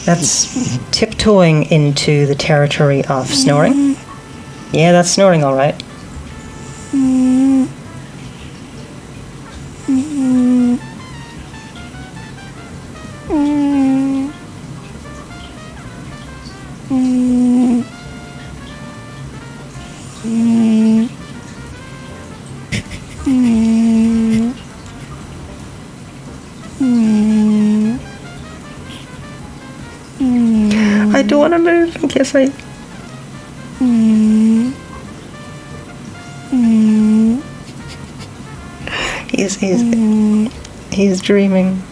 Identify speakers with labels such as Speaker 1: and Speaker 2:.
Speaker 1: That's tiptoeing into the territory of snoring. Yeah, that's snoring, all right. I don't want to move in case I... He's dreaming.